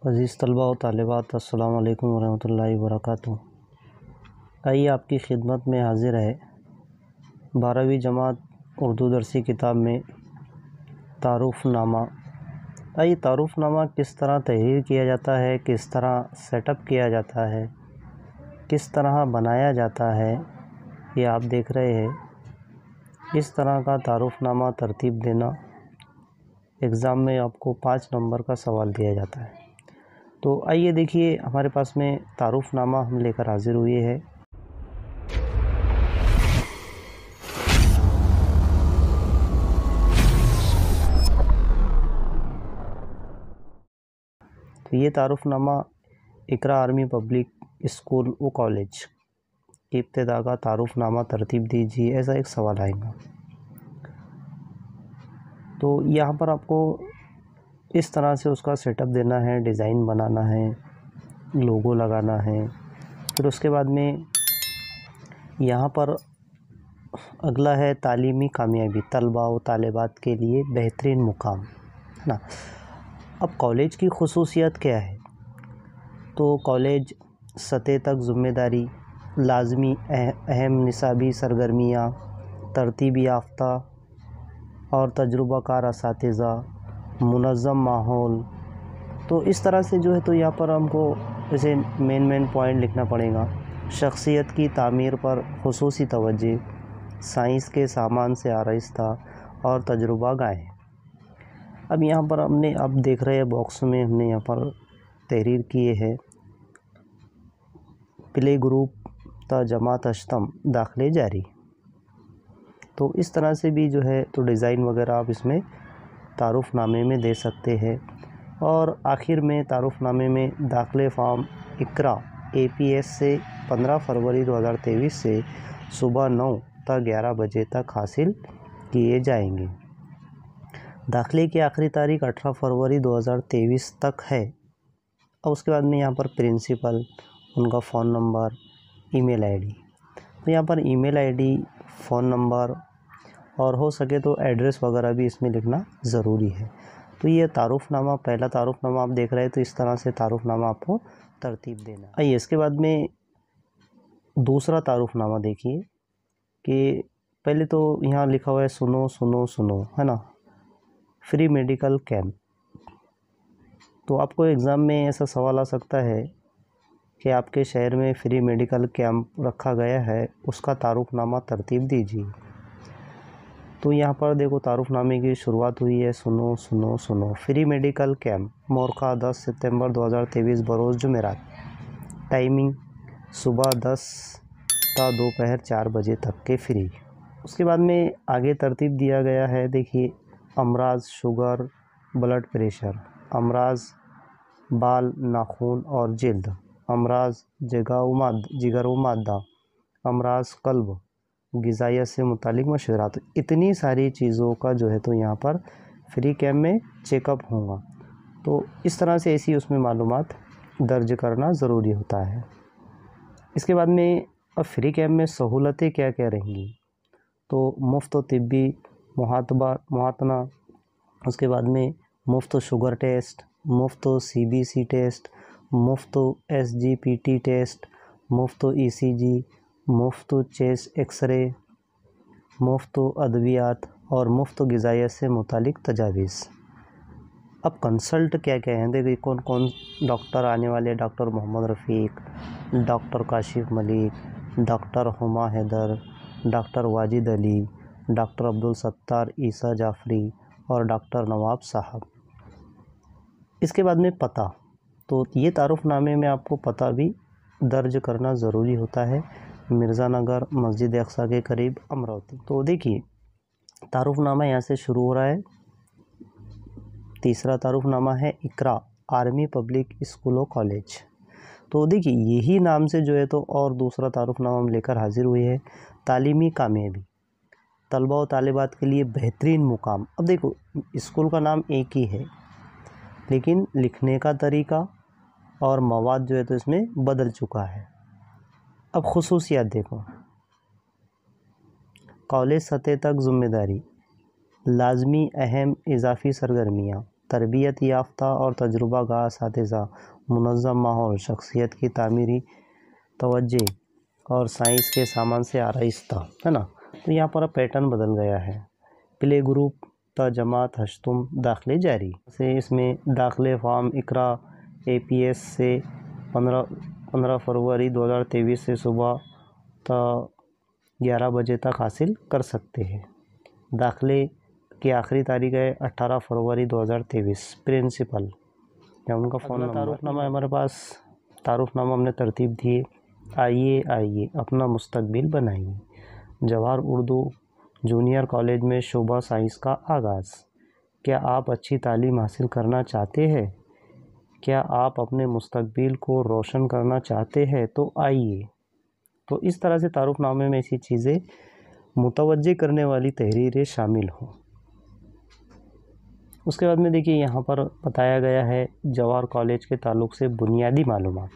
अज़ीज़ तलबा व तालिबात, अस्सलामु अलैकुम वरहमतुल्लाहि वबरकातुहू। आइए आपकी खिदमत में हाज़िर है 12वीं जमात उर्दू दरसी किताब में तारुफ़नामा। आइए तारुफ़नामा किस तरह तहरीर किया जाता है, किस तरह सेटअप किया जाता है, किस तरह बनाया जाता है, ये आप देख रहे हैं। इस तरह का तारुफ़नामा तरतीब देना एग्ज़ाम में आपको 5 नंबर का सवाल दिया जाता है। तो आइए देखिए, हमारे पास में तारुफ़नामा हम लेकर हाज़िर हुए हैं। तो ये तारुफ़नामा इकरा आर्मी पब्लिक स्कूल व कॉलेज की इब्तिदा का तारुफ़नामा तरतीब दीजिए, ऐसा एक सवाल आएगा। तो यहाँ पर आपको इस तरह से उसका सेटअप देना है, डिज़ाइन बनाना है, लोगो लगाना है। फिर उसके बाद में यहाँ पर अगला है तालीमी कामयाबी, तलबा व तालिबात के लिए बेहतरीन मुकाम, है ना। अब कॉलेज की खुसूसियत क्या है? तो कॉलेज सतह तक ज़िम्मेदारी, लाज़मी अहम निसाबी सरगर्मियाँ, तरतीबी याफ्ता और तजुर्बाकार असातिज़ा, मुनज़्ज़म माहौल। तो इस तरह से जो है, तो यहाँ पर हमको जैसे मेन पॉइंट लिखना पड़ेगा। शख्सियत की तामीर पर खुसूसी तवज्जो, साइंस के सामान से आराइस्ता और तजुर्बा गाहे। अब यहाँ पर हमने, आप देख रहे हैं बॉक्स में हमने यहाँ पर तहरीर किए है, प्ले ग्रुप ता जमात अश्तम दाखिले जारी। तो इस तरह से भी जो है तो डिज़ाइन वगैरह आप इसमें तारुफ़नामे में दे सकते हैं। और आखिर में तारुफ़नामे में दाखिले फॉर्म इकरा APS से 15 फरवरी 2023 से सुबह 9 तक 11 बजे तक हासिल किए जाएंगे। दाखिले की आखिरी तारीख 18 फरवरी 2023 तक है। और उसके बाद में यहाँ पर प्रिंसिपल, उनका फ़ोन नंबर, ईमेल आईडी। तो यहाँ पर ईमेल आईडी, फ़ोन नंबर और हो सके तो एड्रेस वगैरह भी इसमें लिखना ज़रूरी है। तो ये तारुफ़नामा, पहला तारुफ़नामा आप देख रहे हैं। तो इस तरह से तारुफ़नामा आपको तरतीब देना है। आइए इसके बाद में दूसरा तारुफ़नामा देखिए कि पहले तो यहाँ लिखा हुआ है सुनो सुनो सुनो, है ना, फ्री मेडिकल कैंप। तो आपको एग्ज़ाम में ऐसा सवाल आ सकता है कि आपके शहर में फ्री मेडिकल कैंप रखा गया है, उसका तारुफ़नामा तरतीब दीजिए। तो यहाँ पर देखो, तारुफ़नामे की शुरुआत हुई है सुनो सुनो सुनो। फ्री मेडिकल कैंप मोरखा 10 सितंबर 2023 बरोज़ जुमेरात। टाइमिंग सुबह 10 ता दोपहर 4 बजे तक के फ्री। उसके बाद में आगे तरतीब दिया गया है, देखिए, अमराज शुगर, ब्लड प्रेशर, अमराज बाल, नाखून और जिल्द, अमराज जिगर व मादा, अमराज कल्ब, ग़िज़ाइयत से मुतालिक मशवरा। तो इतनी सारी चीज़ों का जो है तो यहाँ पर फ्री कैंप में चेकअप होगा। तो इस तरह से ऐसी उसमें मालूमात दर्ज करना ज़रूरी होता है। इसके बाद में अब फ्री कैंप में सहूलतें क्या क्या रहेंगी? तो मुफ्त तिब्बी मुहातना, उसके बाद में मुफ्त शुगर टेस्ट, मुफ्त CBC टेस्ट, मुफ्त SGPT टेस्ट, मुफ्त ECG, मुफ्त चेस्ट एक्सरे, मुफ्त अद्वियात और मुफ्त ग़िज़ाइयत से मुतालिक तजावीज़। अब कंसल्ट क्या क्या हैं? देखिए कौन कौन डॉक्टर आने वाले। Doctor Mohammad Rafiq, doctor Kashif Malik, doctor Huma Haider, doctor Wajid Ali, doctor Abdul Sattar Isa Jafri और डॉक्टर नवाब साहब। इसके बाद में पता, तो ये तारुफ़नामे में आपको पता भी दर्ज करना ज़रूरी होता है। मिर्ज़ा नगर, मस्जिद अक़सा के करीब, अमरावती। तो देखिए, तारुफ़नामा यहाँ से शुरू हो रहा है। तीसरा तारुफ़नामा है इकरा आर्मी पब्लिक स्कूल व कॉलेज। तो देखिए, यही नाम से जो है तो और दूसरा तारुफ़नामा हम लेकर हाज़िर हुए हैं, तालीमी कामयाबी, तलबा व तालिबात के लिए बेहतरीन मुकाम। अब देखो, स्कूल का नाम एक ही है, लेकिन लिखने का तरीका और मवाद जो है तो इसमें बदल चुका है। अब खुसूसियात देखो, कॉलेज सतह तक ज़िम्मेदारी, लाज़मी अहम इजाफ़ी सरगर्मियाँ, तरबियत याफ्ता और तजुर्बा गाह असातिज़ा, मुनज़्ज़म माहौल, शख्सियत की तामीरी तवज्जे और साइंस के सामान से आराइस्ता, है ना। तो यहाँ पर पैटर्न बदल गया है। प्ले ग्रुप ता जमात हश्तुम दाखिले जारी से इसमें दाखिले फार्म इकरा APS से 15 फरवरी 2023 से सुबह 11 बजे तक हासिल कर सकते हैं। दाखिले की आखिरी तारीख है 18 फरवरी 2023। प्रिंसिपल या उनका फ़ोन नंबर, तारुफनामा हमारे पास। तारुफनामा हमने तरतीब दिए। आइए अपना मुस्तकबिल बनाइए। जवाहर उर्दू जूनियर कॉलेज में शोबा साइंस का आगाज़। क्या आप अच्छी तालीम हासिल करना चाहते हैं? क्या आप अपने मुस्तकबिल को रोशन करना चाहते हैं? तो आइए। तो इस तरह से तारुफनामे में ऐसी चीज़ें मुतवज्जे करने वाली तहरीरें शामिल हों। उसके बाद में देखिए यहाँ पर बताया गया है जवाहर कॉलेज के ताल्लुक़ से बुनियादी मालूमात।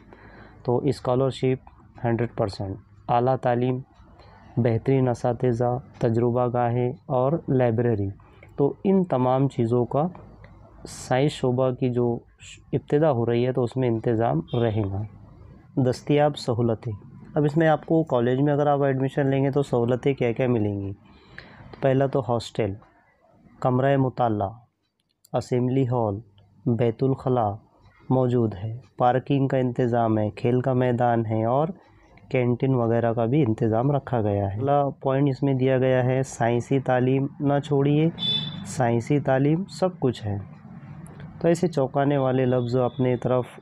तो स्कॉलरशिप 100%, आला तालीम, बेहतरीन असातिज़ा, तजुर्बा गाहें और लाइब्रेरी। तो इन तमाम चीज़ों का साइंस शोबा की जो इब्तिदा हो रही है तो उसमें इंतज़ाम रहेगा। दस्तयाब सहूलतें। अब इसमें आपको कॉलेज में अगर आप एडमिशन लेंगे तो सहूलतें क्या क्या मिलेंगी। तो पहला तो हॉस्टल, कमरा मुताल्ला, असेंबली हॉल, बैतुल खला मौजूद है, पार्किंग का इंतज़ाम है, खेल का मैदान है और कैंटीन वगैरह का भी इंतज़ाम रखा गया है। अगला पॉइंट इसमें दिया गया है साइंसी तालीम ना छोड़िए, साइंसी तालीम सब कुछ है। तो ऐसे चौंकाने वाले लफ्ज़ अपने तरफ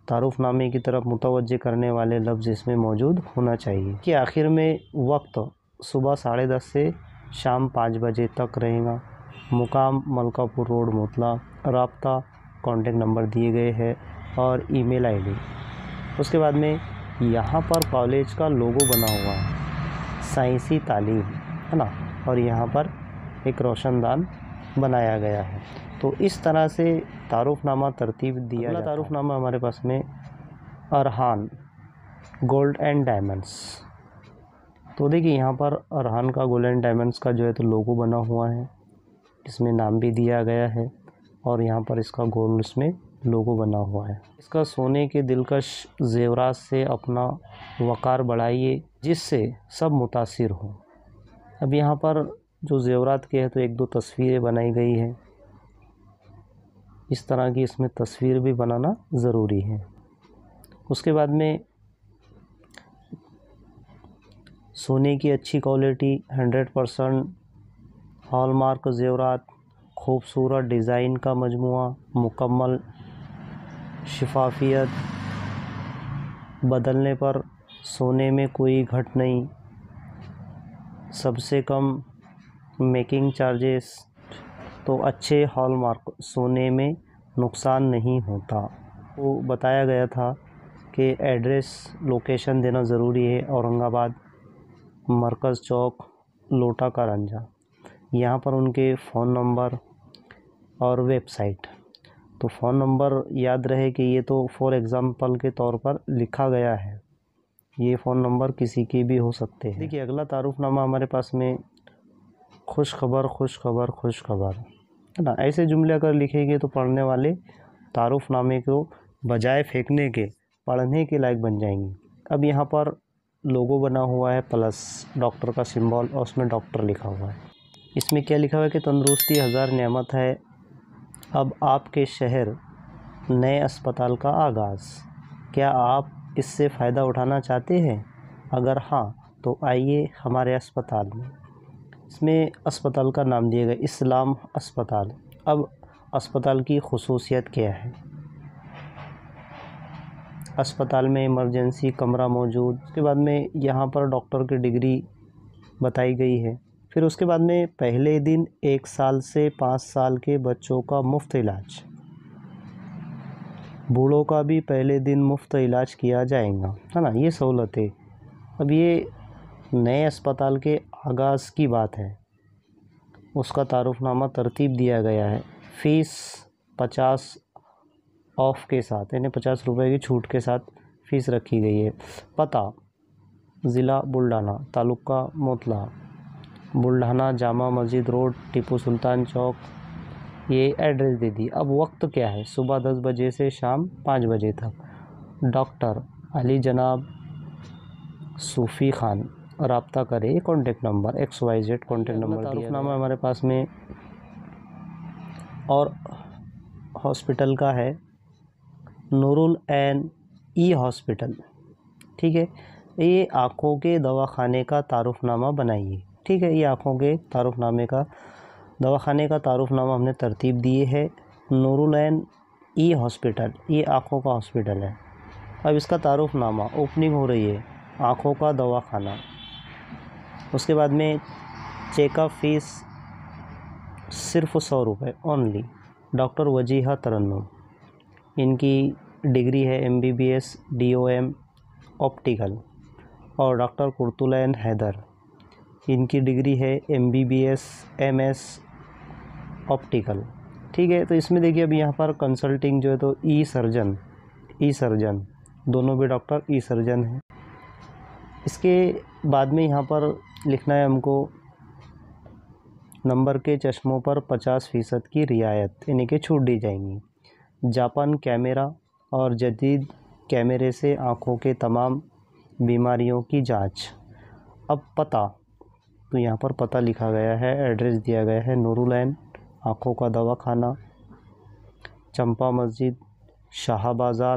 तारुफनामे की तरफ मुतवज्जे करने वाले लफ्ज़ इसमें मौजूद होना चाहिए। कि आखिर में वक्त सुबह 10:30 से शाम 5 बजे तक रहेगा। मुकाम मलकापुर रोड मोतला, राब्ता कॉन्टेक्ट नंबर दिए गए हैं और ईमेल ID। उसके बाद में यहाँ पर कॉलेज का लोगो बना हुआ है, साइंसी तालीम, है ना, और यहाँ पर एक रोशनदान बनाया गया है। तो इस तरह से तारुफनामा तरतीब दिया जाता है। तारुफनामा हमारे पास में अरहान गोल्ड एंड डायमंड्स। तो देखिए यहाँ पर अरहान का गोल्ड एंड डायमंड्स का जो है तो लोगो बना हुआ है, इसमें नाम भी दिया गया है और यहाँ पर इसका गोल्ड इसमें लोगो बना हुआ है। इसका सोने के दिलकश जेवरात से अपना वक़ार बढ़ाइए जिससे सब मुतासिर हों। अब यहाँ पर जो जेवरात के है तो 1-2 तस्वीरें बनाई गई है। इस तरह की इसमें तस्वीर भी बनाना ज़रूरी है। उसके बाद में सोने की अच्छी क्वालिटी 100% हॉलमार्क जेवरात, खूबसूरत डिज़ाइन का मजमुआ, मुकम्मल शफाफियत, बदलने पर सोने में कोई घट नहीं, सबसे कम मेकिंग चार्जेस। तो अच्छे हॉलमार्क सोने में नुकसान नहीं होता। वो बताया गया था कि एड्रेस लोकेशन देना ज़रूरी है। औरंगाबाद मरकज़ चौक लोटा कारंजा। यहाँ पर उनके फ़ोन नंबर और वेबसाइट। तो फ़ोन नंबर याद रहे कि ये तो फॉर एग्ज़ाम्पल के तौर पर लिखा गया है, ये फ़ोन नंबर किसी के भी हो सकते हैं। देखिए अगला तारुफनामा हमारे पास में खुश खबर खुश खबर खुश खबर, है ना। ऐसे जुमले अगर लिखेंगे तो पढ़ने वाले तारुफनामे को बजाय फेंकने के पढ़ने के लायक बन जाएंगे। अब यहाँ पर लोगो बना हुआ है प्लस डॉक्टर का सिंबल और उसमें डॉक्टर लिखा हुआ है। इसमें क्या लिखा हुआ है कि तंदुरुस्ती हज़ार नेमत है, अब आपके शहर नए अस्पताल का आगाज़। क्या आप इससे फ़ायदा उठाना चाहते हैं? अगर हाँ तो आइए हमारे अस्पताल में। इसमें अस्पताल का नाम दिया गया इस्लाम अस्पताल। अब अस्पताल की खुसूसियत क्या है? अस्पताल में इमरजेंसी कमरा मौजूद। उसके बाद में यहाँ पर डॉक्टर की डिग्री बताई गई है। फिर उसके बाद में पहले दिन 1 साल से 5 साल के बच्चों का मुफ्त इलाज, बूढ़ों का भी पहले दिन मुफ्त इलाज किया जाएगा, है ना। ये सहूलतें। अब ये नए अस्पताल के आगाज़ की बात है, उसका तारुफनामा तरतीब दिया गया है। फ़ीस 50 ऑफ के साथ, यानी 50 रुपये की छूट के साथ फ़ीस रखी गई है। पता ज़िला बुल्ढाना, तालुका मोतला, बुल्ढाना जामा मस्जिद रोड, टीपू सुल्तान चौक, ये एड्रेस दे दी। अब वक्त क्या है, सुबह 10 बजे से शाम 5 बजे तक। डॉक्टर अली जनाब सूफ़ी ख़ान, रब्ता करें, contact number XYZ contact number तारुफनामा हमारे पास में। और हॉस्पिटल का है नूरुल ऐन ई हॉस्पिटल, ठीक है। ये आँखों के दवाखाने का तारुफनामा बनाइए, ठीक है। ये आँखों के तारुफनामे का दवाखाने का तारुफनामा हमने तरतीब दिए है। नूरुल ऐन ई हॉस्पिटल, ये आँखों का हॉस्पिटल है। अब इसका तारुफनामा, ओपनिंग हो रही है, आँखों का दवाखाना। उसके बाद में चेकअप फ़ीस सिर्फ़ 100 रुपये ओनली। डॉक्टर वजीहा तरन्नुम, इनकी डिग्री है MBBS DOM ऑप्टिकल। और डॉक्टर कुर्तुलैन हैदर, इनकी डिग्री है MBBS MS ऑप्टिकल, ठीक है। तो इसमें देखिए अभी यहाँ पर कंसल्टिंग जो है तो ई सर्जन दोनों भी डॉक्टर ई सर्जन हैं। इसके बाद में यहाँ पर लिखना है हमको, नंबर के चश्मों पर 50% की रियायत यानी कि छूट दी जाएंगी। जापान कैमरा और जदीद कैमरे से आँखों के तमाम बीमारियों की जांच। अब पता, तो यहाँ पर पता लिखा गया है, एड्रेस दिया गया है, नूरुल ऐन आँखों का दवाखाना, चंपा मस्जिद, शाह बाज़ार,